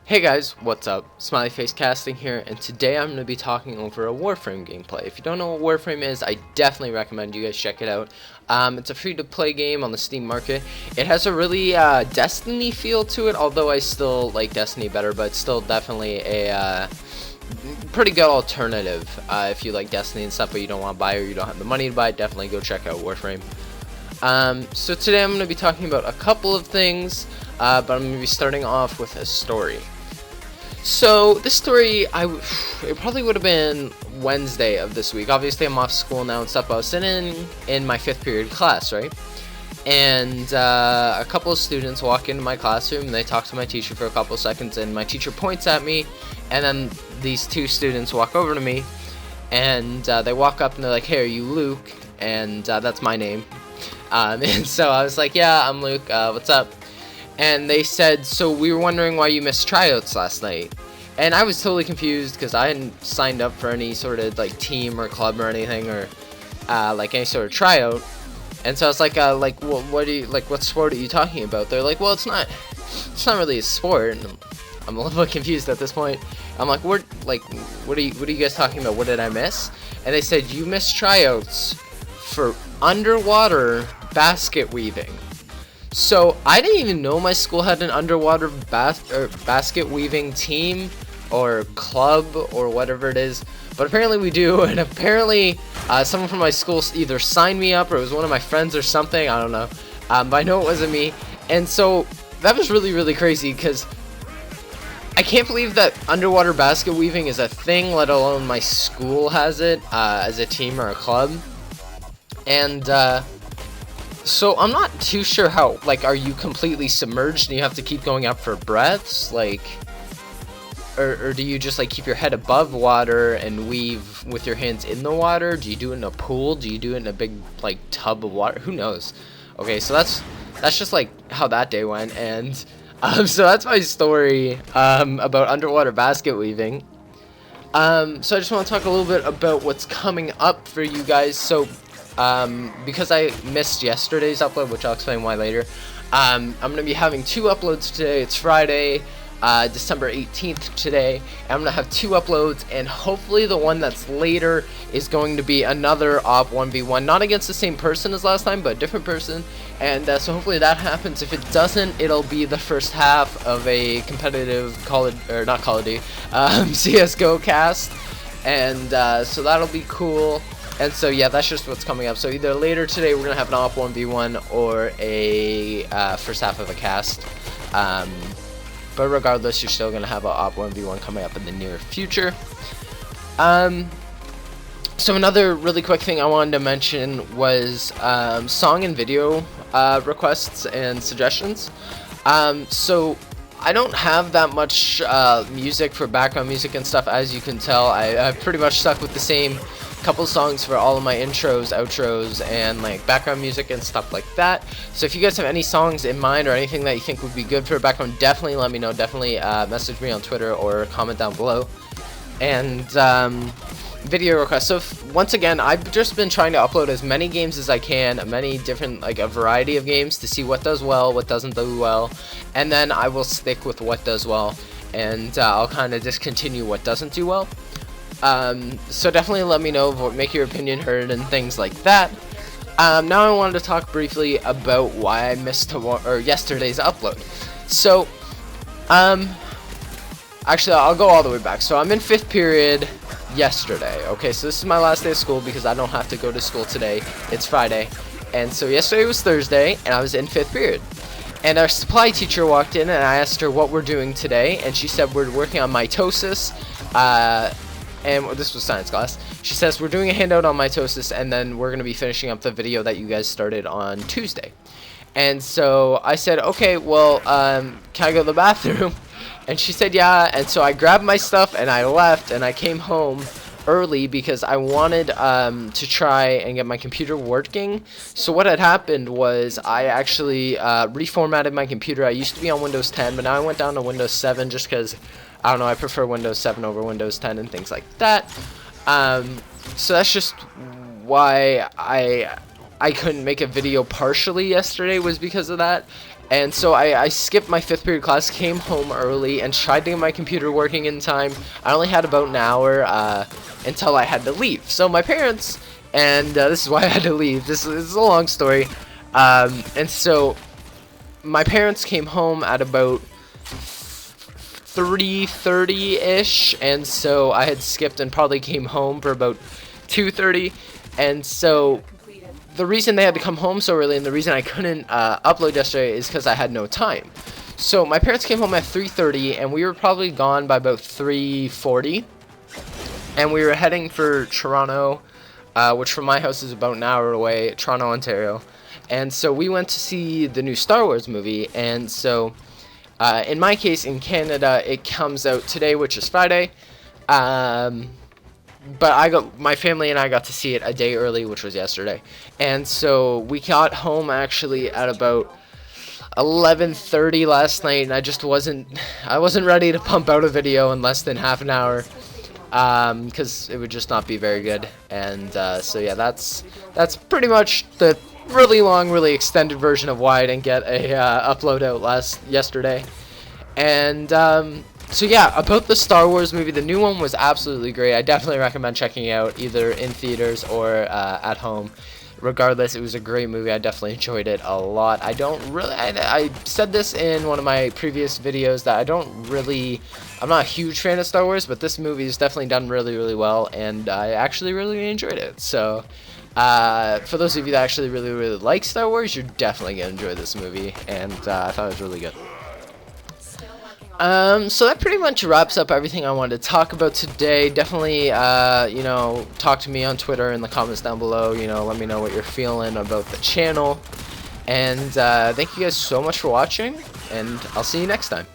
Hey guys, what's up? Smiley Face Casting here, and today I'm going to be talking over a Warframe gameplay. If you don't know what Warframe is, I definitely recommend you guys check it out. It's a free-to-play game on the Steam market. It has a really Destiny feel to it, although I still like Destiny better, but it's still definitely a pretty good alternative. If you like Destiny and stuff, but you don't want to buy or you don't have the money to buy it, definitely go check out Warframe. So today I'm going to be talking about a couple of things, but I'm going to be starting off with a story. So this story, it probably would have been Wednesday of this week. Obviously, I'm off school now and stuff. But I was sitting in my 5th period class, right? And a couple of students walk into my classroom and they talk to my teacher for a couple of seconds. And my teacher points at me, and then these two students walk over to me, and they walk up and they're like, "Hey, are you Luke?" And that's my name. And so I was like, "Yeah, I'm Luke. What's up?" And they said, "So we were wondering why you missed tryouts last night." And I was totally confused because I hadn't signed up for any sort of like team or club or anything, or like any sort of tryout. And so I was like, well, what sport are you talking about? They're like, "Well, it's not really a sport." And I'm a little bit confused at this point. I'm like, what are you guys talking about? What did I miss? And they said, "You missed tryouts for underwater basket weaving." So I didn't even know my school had an underwater basket weaving team or club or whatever it is, but apparently we do. And apparently someone from my school either signed me up or it was one of my friends or something. I don't know, but I know it wasn't me. And so that was really crazy because I can't believe that underwater basket weaving is a thing, let alone my school has it as a team or a club. And so I'm not too sure how, like, are you completely submerged and you have to keep going up for breaths, like, or do you just like keep your head above water and weave with your hands in the water? Do you do it in a pool? Do you do it in a big like tub of water? Who knows? Okay, so that's just like how that day went. And so that's my story about underwater basket weaving. So I just want to talk a little bit about what's coming up for you guys. So because I missed yesterday's upload, which I'll explain why later, I'm going to be having 2 uploads today. It's Friday, December 18th today, and I'm going to have 2 uploads, and hopefully the one that's later is going to be another OP 1v1, not against the same person as last time, but a different person, and so hopefully that happens. If it doesn't, it'll be the first half of a competitive CSGO cast, and so that'll be cool. And so yeah, that's just what's coming up. So either later today we're gonna have an op 1v1 or a first half of a cast. But regardless, you're still gonna have an op 1v1 coming up in the near future. So another really quick thing I wanted to mention was song and video requests and suggestions. So I don't have that much music for background music and stuff, as you can tell. I've pretty much stuck with the same couple songs for all of my intros, outros, and like background music and stuff like that. So if you guys have any songs in mind or anything that you think would be good for background, definitely let me know. Definitely message me on Twitter or comment down below. And video requests. So once again, I've just been trying to upload as many games as I can, many different, like a variety of games, to see what does well, what doesn't do well, and then I will stick with what does well, and I'll kind of discontinue what doesn't do well. So definitely let me know, make your opinion heard and things like that. Now I wanted to talk briefly about why I missed yesterday's upload. So actually I'll go all the way back. So I'm in 5th period yesterday. Okay, so this is my last day of school because I don't have to go to school today. It's Friday. And so yesterday was Thursday and I was in 5th period. And our supply teacher walked in and I asked her what we're doing today, and she said we're working on mitosis. And this was science class. She says we're doing a handout on mitosis, and then we're going to be finishing up the video that you guys started on Tuesday. And so I said, okay, well, can I go to the bathroom? And she said, yeah. And so I grabbed my stuff and I left, and I came home early because I wanted to try and get my computer working. So what had happened was I actually reformatted my computer. I used to be on Windows 10, but now I went down to Windows 7 just because, I don't know, I prefer Windows 7 over Windows 10 and things like that. So that's just why I couldn't make a video partially yesterday, was because of that. And so I skipped my 5th period class, came home early, and tried to get my computer working in time. I only had about an hour until I had to leave. So my parents, and this is why I had to leave. This is a long story. And so my parents came home at about 3:30-ish, and so I had skipped and probably came home for about 2:30. And so the reason they had to come home so early and the reason I couldn't upload yesterday is because I had no time. So my parents came home at 3:30 and we were probably gone by about 3:40, and we were heading for Toronto, which from my house is about an hour away, Toronto, Ontario. And so we went to see the new Star Wars movie. And so in my case, in Canada, it comes out today, which is Friday. But my family and I got to see it a day early, which was yesterday. And so we got home actually at about 11:30 last night, and I wasn't ready to pump out a video in less than half an hour, because it would just not be very good. And so yeah, that's pretty much the really long, really extended version of why I didn't get a upload out yesterday. And so yeah, about the Star Wars movie, the new one was absolutely great. I definitely recommend checking it out, either in theaters or at home. Regardless, it was a great movie. I definitely enjoyed it a lot. I said this in one of my previous videos that I'm not a huge fan of Star Wars, but this movie is definitely done really, really well, and I actually really enjoyed it. So for those of you that actually really, really like Star Wars, you're definitely going to enjoy this movie, and I thought it was really good. So that pretty much wraps up everything I wanted to talk about today. Definitely, you know, talk to me on Twitter in the comments down below. You know, let me know what you're feeling about the channel. And thank you guys so much for watching, and I'll see you next time.